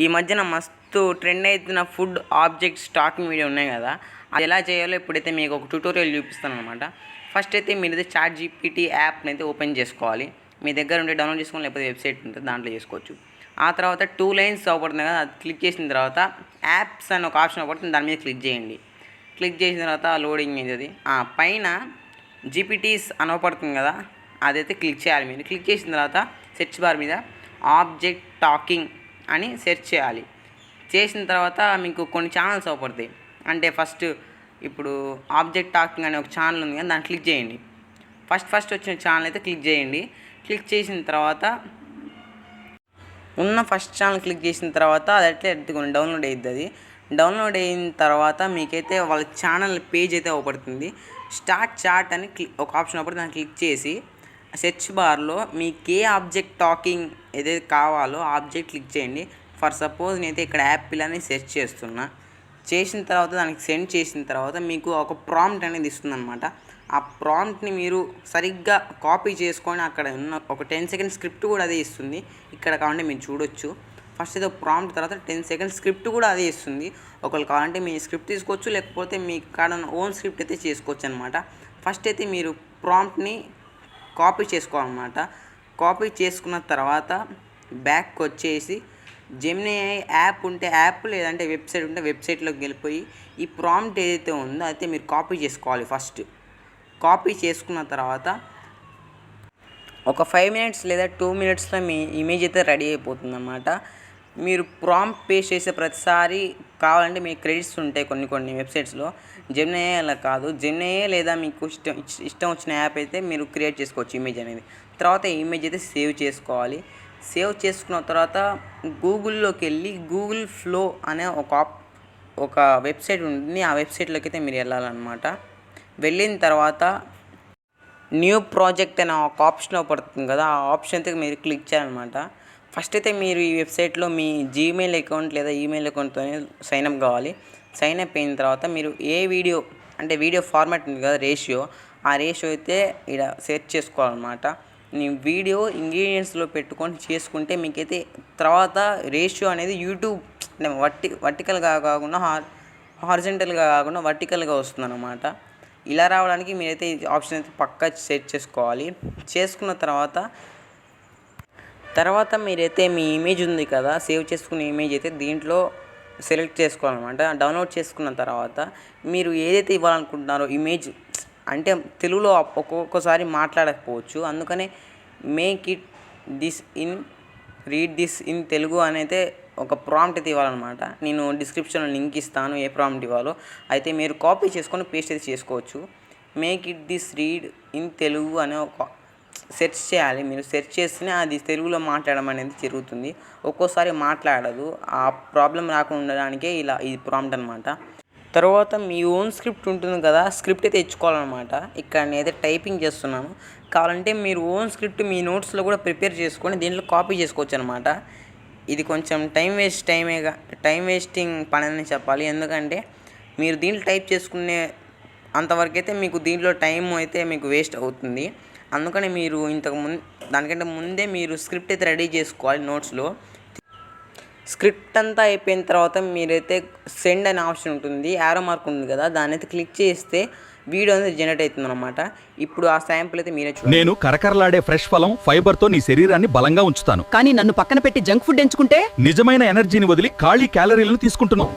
ఈ మధ్యన మస్తు ట్రెండ్ అవుతున్న ఫుడ్ ఆబ్జెక్ట్ స్టాకింగ్ వీడియో ఉన్నాయి కదా, అది ఎలా చేయాలో ఇప్పుడైతే మీకు ఒక ట్యూటోరియల్ చూపిస్తాను అనమాట. ఫస్ట్ అయితే మీరైతే చాట్ జీపీటీ యాప్ని అయితే ఓపెన్ చేసుకోవాలి. మీ దగ్గర ఉంటే డౌన్లోడ్ చేసుకోవాలి, లేకపోతే వెబ్సైట్ ఉంటుంది దాంట్లో చేసుకోవచ్చు. ఆ తర్వాత 2 లైన్స్ అవపడుతుంది కదా, అది క్లిక్ చేసిన తర్వాత యాప్స్ అని ఒక ఆప్షన్ అవపడుతుంది, దాని మీద క్లిక్ చేయండి. క్లిక్ చేసిన తర్వాత లోడింగ్ అవుతుంది. పైన జీపీటీస్ అనవపడుతుంది కదా, అదైతే క్లిక్ చేయాలి. మీరు క్లిక్ చేసిన తర్వాత సెర్చ్ బార్ మీద ఆబ్జెక్ట్ టాకింగ్ అని సెర్చ్ చేయాలి. చేసిన తర్వాత మీకు కొన్ని ఛానల్స్ అవపడతాయి. అంటే ఫస్ట్ ఇప్పుడు ఆబ్జెక్ట్ టాకింగ్ అనే ఒక ఛానల్ ఉంది కదా, దాన్ని క్లిక్ చేయండి. ఫస్ట్ వచ్చిన ఛానల్ అయితే క్లిక్ చేయండి. క్లిక్ చేసిన తర్వాత ఉన్న ఫస్ట్ ఛానల్ క్లిక్ చేసిన తర్వాత అది అట్లే డౌన్లోడ్ అవుతుంది. అది డౌన్లోడ్ అయిన తర్వాత మీకైతే వాళ్ళ ఛానల్ పేజ్ అయితే అవపడుతుంది. స్టార్ట్ చాట్ అని ఒక ఆప్షన్ అవపడుతుంది, దాన్ని క్లిక్ చేసి సెర్చ్ బార్లో మీకు ఏ ఆబ్జెక్ట్ టాకింగ్ ఏదైతే కావాలో ఆబ్జెక్ట్ క్లిక్ చేయండి. ఫర్ సపోజ్ నేనైతే ఇక్కడ యాపిల్ అని సెర్చ్ చేస్తున్నా. చేసిన తర్వాత దానికి సెండ్ చేసిన తర్వాత మీకు ఒక ప్రాంప్ట్ అనేది ఇస్తుంది అనమాట. ఆ ప్రాంప్ట్ని మీరు సరిగ్గా కాపీ చేసుకొని అక్కడ ఉన్న ఒక 10 సెకండ్స్ స్క్రిప్ట్ కూడా అదే ఇస్తుంది. ఇక్కడ కావాలంటే మీరు చూడొచ్చు. ఫస్ట్ ఏదో ప్రాంప్ట్ తర్వాత 10 సెకండ్స్ స్క్రిప్ట్ కూడా అదే ఇస్తుంది. ఒకళ్ళు కావాలంటే మీ స్క్రిప్ట్ తీసుకోవచ్చు, లేకపోతే మీ కాడ ఓన్ స్క్రిప్ట్ అయితే చేసుకోవచ్చు అనమాట. ఫస్ట్ అయితే మీరు ప్రాంప్ట్ని కాపీ చేసుకోవాలన్నమాట. కాపీ చేసుకున్న తర్వాత బ్యాక్ వచ్చేసి జెమినీ యాప్ ఉంటే యాప్, లేదంటే వెబ్సైట్ ఉంటే వెబ్సైట్లోకి వెళ్ళిపోయి ఈ ప్రాంప్ట్ ఏదైతే ఉందో అయితే మీరు కాపీ చేసుకోవాలి. ఫస్ట్ కాపీ చేసుకున్న తర్వాత ఒక 5 మినిట్స్ లేదా 2 మినిట్స్లో మీ ఇమేజ్ అయితే రెడీ అయిపోతుంది అన్నమాట. మీరు ప్రాంప్ట్ పేస్ట్ చేసే ప్రతిసారి కావాలంటే మీకు క్రెడిట్స్ ఉంటాయి కొన్ని వెబ్సైట్స్లో. జెమినీ అలా కాదు, జెమినీ లేదా మీకు ఇష్టం వచ్చిన యాప్ అయితే మీరు క్రియేట్ చేసుకోవచ్చు ఇమేజ్ అనేది. తర్వాత ఇమేజ్ అయితే సేవ్ చేసుకోవాలి. సేవ్ చేసుకున్న తర్వాత గూగుల్లోకి వెళ్ళి గూగుల్ ఫ్లో అనే ఒక వెబ్సైట్ ఉంటుంది. ఆ వెబ్సైట్లోకి అయితే మీరు వెళ్ళాలన్నమాట. వెళ్ళిన తర్వాత న్యూ ప్రాజెక్ట్ అనే ఒక ఆప్షన్ పడుతుంది కదా, ఆ ఆప్షన్ అయితే మీరు క్లిక్ చేయాలన్నమాట. ఫస్ట్ అయితే మీరు ఈ వెబ్సైట్లో మీ జీమెయిల్ అకౌంట్ లేదా ఈమెయిల్ అకౌంట్తో సైన్అప్ కావాలి. సైన్అప్ అయిన తర్వాత మీరు ఏ వీడియో అంటే వీడియో ఫార్మాట్ ఉంది కదా, ఆ రేషియో అయితే ఇక్కడ సెర్చ్ చేసుకోవాలన్నమాట. నీ వీడియో ఇంగ్రీడియంట్స్లో పెట్టుకొని చేసుకుంటే మీకైతే తర్వాత రేషియో అనేది యూట్యూబ్ అంటే వర్టికల్గా కాకుండా హారిజంటల్గా కాకుండా వర్టికల్గా వస్తుంది అన్నమాట. ఇలా రావడానికి మీరైతే ఈ ఆప్షన్ అయితే పక్కా సెట్ చేసుకోవాలి. చేసుకున్న తర్వాత మీరైతే మీ ఇమేజ్ ఉంది కదా, సేవ్ చేసుకున్న ఇమేజ్ అయితే దీంట్లో సెలెక్ట్ చేసుకోవాలన్నమాట. డౌన్లోడ్ చేసుకున్న తర్వాత మీరు ఏదైతే ఇవ్వాలనుకుంటున్నారో ఇమేజ్ అంటే తెలుగులో ఒక్కొక్కసారి మాట్లాడకపోవచ్చు, అందుకనే రీడ్ దిస్ ఇన్ తెలుగు అనేది ఒక ప్రాంప్ట్ అయితే ఇవ్వాలన్నమాట. నేను డిస్క్రిప్షన్లో లింక్ ఇస్తాను ఏ ప్రాంప్ట్ ఇవ్వాలో, అయితే మీరు కాపీ చేసుకొని పేస్ట్ అయితే చేసుకోవచ్చు. Make it this read in Telugu అనే ఒక సెర్చ్ చేయాలి. మీరు సెర్చ్ చేస్తేనే అది తెలుగులో మాట్లాడడం అనేది జరుగుతుంది. ఒక్కోసారి మాట్లాడదు. ఆ ప్రాబ్లం రాకుండా ఉండడానికే ఇలా ఈ ప్రాంప్ట్ అనమాట. తర్వాత మీ ఓన్ స్క్రిప్ట్ ఉంటుంది కదా, స్క్రిప్ట్ అయితే తెచ్చుకోవాలన్నమాట. ఇక్కడ నేనైతే టైపింగ్ చేస్తున్నాను. కావాలంటే మీరు ఓన్ స్క్రిప్ట్ మీ నోట్స్లో కూడా ప్రిపేర్ చేసుకొని దీంట్లో కాపీ చేసుకోవచ్చు అనమాట. ఇది కొంచెం టైం వేస్టింగ్ పని అని చెప్పాలి. ఎందుకంటే మీరు దీంట్లో టైప్ చేసుకునే అంతవరకు అయితే మీకు దీంట్లో టైం అయితే మీకు వేస్ట్ అవుతుంది. అందుకని మీరు దానికంటే ముందే మీరు స్క్రిప్ట్ అయితే రెడీ చేసుకోవాలి నోట్స్లో. స్క్రిప్ట్ అంతా అయిపోయిన తర్వాత మీరైతే సెండ్ అనే ఆప్షన్ ఉంటుంది, యారో మార్క్ ఉంది కదా, దాన్ని అయితే క్లిక్ చేస్తే వీడియో అనేది జనరేట్ అవుతుంది అనమాట. ఇప్పుడు ఆ శాంపుల్ అయితే మీరే చూడండి. నేను కరకరలాడే ఫ్రెష్ ఫలం ఫైబర్తో నీ శరీరాన్ని బలంగా ఉంచుతాను, కానీ నన్ను పక్కన పెట్టి జంక్ ఫుడ్ ఎంచుకుంటే నిజమైన ఎనర్జీని వదిలి ఖాళీ క్యాలరీలను తీసుకుంటున్నావు.